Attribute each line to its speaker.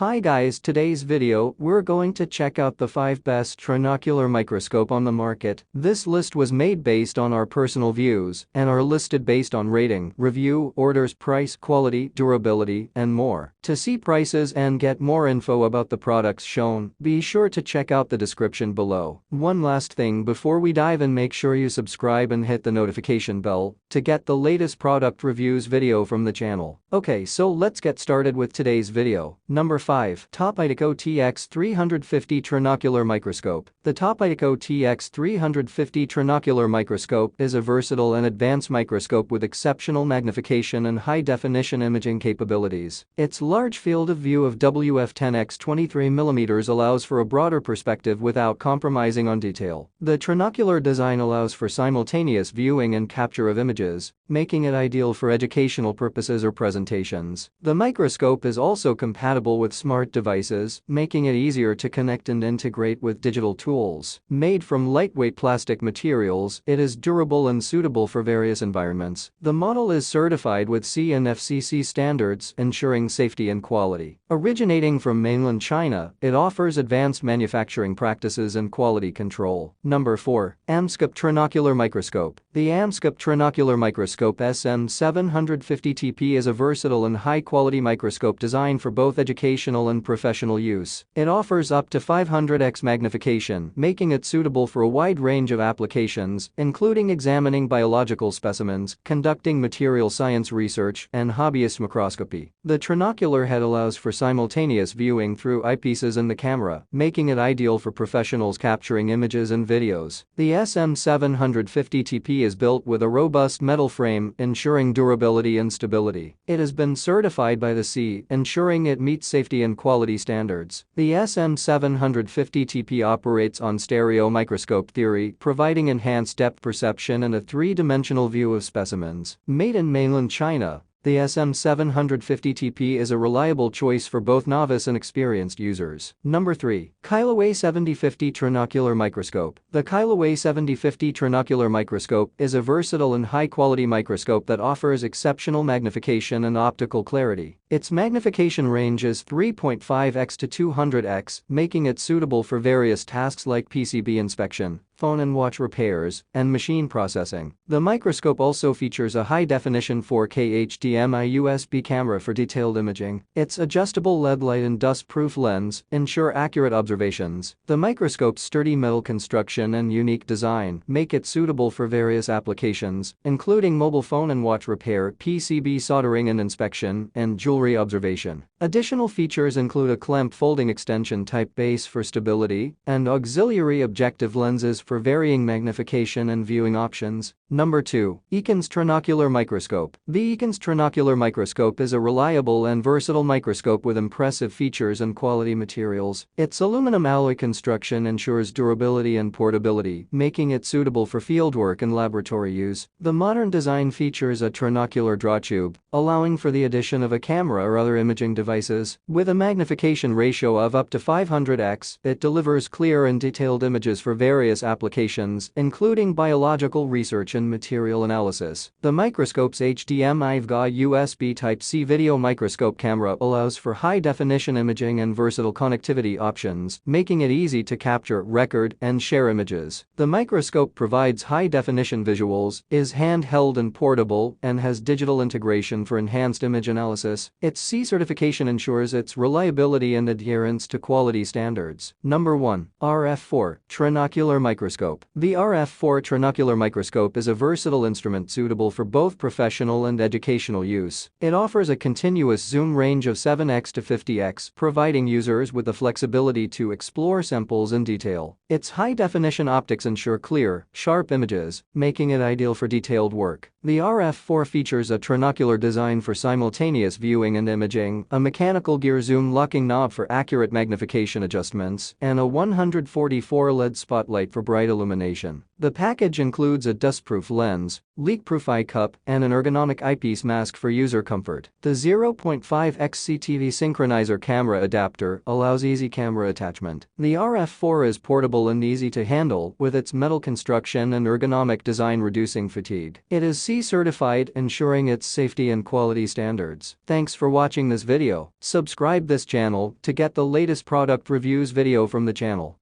Speaker 1: Hi guys, today's video we're going to check out the 5 best trinocular microscope on the market. This list was made based on our personal views and are listed based on rating, review, orders, price, quality, durability, and more. To see prices and get more info about the products shown, be sure to check out the description below. One last thing before we dive in, make sure you subscribe and hit the notification bell to get the latest product reviews video from the channel. Okay, so let's get started with today's video. Number 5. Topitico TX350 Trinocular Microscope. The Topitico TX350 Trinocular Microscope is a versatile and advanced microscope with exceptional magnification and high-definition imaging capabilities. Its large field of view of WF10x 23mm allows for a broader perspective without compromising on detail. The trinocular design allows for simultaneous viewing and capture of images, making it ideal for educational purposes or presentations. The microscope is also compatible with smart devices, making it easier to connect and integrate with digital tools. Made from lightweight plastic materials, it is durable and suitable for various environments. The model is certified with CE and FCC standards, ensuring safety and quality. Originating from mainland China, it offers advanced manufacturing practices and quality control. Number 4. AmScope Trinocular Microscope. The AmScope Trinocular Microscope SM750TP is a versatile and high-quality microscope designed for both educational and professional use. It offers up to 500x magnification, making it suitable for a wide range of applications, including examining biological specimens, conducting material science research, and hobbyist microscopy. The trinocular head allows for simultaneous viewing through eyepieces in the camera, making it ideal for professionals capturing images and videos. The SM750TP is built with a robust metal frame, ensuring durability and stability. It has been certified by the CE, ensuring it meets safety and quality standards. The SM750TP operates on stereo microscope theory, providing enhanced depth perception and a three-dimensional view of specimens. Made in mainland China, the SM750TP is a reliable choice for both novice and experienced users. Number 3. Kailiwei 7050 Trinocular Microscope. The Kailiwei 7050 Trinocular Microscope is a versatile and high-quality microscope that offers exceptional magnification and optical clarity. Its magnification range is 3.5x to 200x, making it suitable for various tasks like PCB inspection, phone and watch repairs, and machine processing. The microscope also features a high-definition 4K HDMI USB camera for detailed imaging. Its adjustable LED light and dust-proof lens ensure accurate observations. The microscope's sturdy metal construction and unique design make it suitable for various applications, including mobile phone and watch repair, PCB soldering and inspection, and jewelry observation. Additional features include a clamp folding extension type base for stability and auxiliary objective lenses for varying magnification and viewing options. Number 2. Eakins Trinocular Microscope. The Eakins Trinocular Microscope is a reliable and versatile microscope with impressive features and quality materials. Its aluminum alloy construction ensures durability and portability, making it suitable for fieldwork and laboratory use. The modern design features a trinocular draw tube, allowing for the addition of a camera or other imaging devices. With a magnification ratio of up to 500x, it delivers clear and detailed images for various applications, including biological research and material analysis. The microscope's HDMI USB Type-C video microscope camera allows for high-definition imaging and versatile connectivity options, making it easy to capture, record, and share images. The microscope provides high-definition visuals, is handheld and portable, and has digital integration for enhanced image analysis. Its CE certification ensures its reliability and adherence to quality standards. Number 1. RF4 Trinocular Microscope. The RF4 Trinocular Microscope is a versatile instrument suitable for both professional and educational use. It offers a continuous zoom range of 7x to 50x, providing users with the flexibility to explore samples in detail. Its high-definition optics ensure clear, sharp images, making it ideal for detailed work. The RF4 features a trinocular design for simultaneous viewing and imaging, a mechanical gear zoom locking knob for accurate magnification adjustments, and a 144 LED spotlight for bright illumination. The package includes a dustproof lens, leak-proof eye cup, and an ergonomic eyepiece mask for user comfort. The 0.5x CTV synchronizer camera adapter allows easy camera attachment. The RF4 is portable and easy to handle with its metal construction and ergonomic design reducing fatigue. It is CE certified, ensuring its safety and quality standards. Thanks for watching this video. Subscribe this channel to get the latest product reviews video from the channel.